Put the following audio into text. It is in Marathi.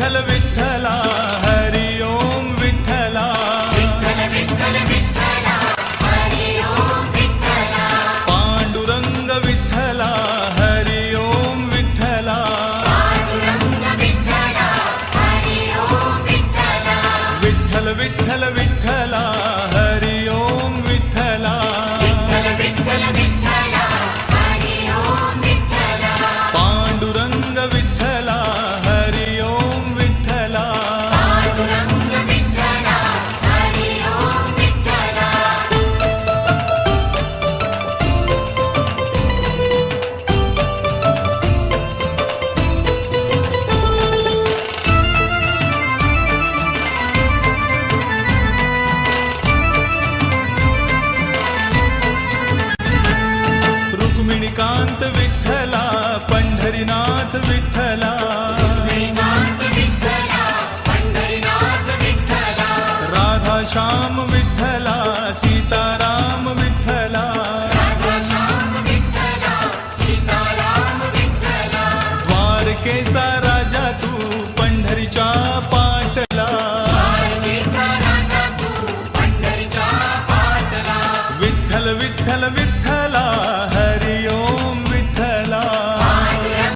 विठ्ठल विठ्ठला हरि ओम विठ्ठला विठ्ठल विठ्ठल विठ्ठला हरि ओम विठ्ठला पांडुरंग विठ्ठला हरि ओम विठ्ठला पांडुरंग विठ्ठला हरि ओम विठ्ठला विठ्ठल विठ्ठल विठ्ठला हरि ओम विठ्ठला विठ्ठल विठ्ठल विठ्ठला हरि ओम विठ्ठला पांडुरंग विठ्ठला हरि ओम विठ्ठला पांडुरंग विठ्ठला हरि ओम विठ्ठला रुक्मिणीकांत विठ्ठला पंढरीनाथ विठ्ठला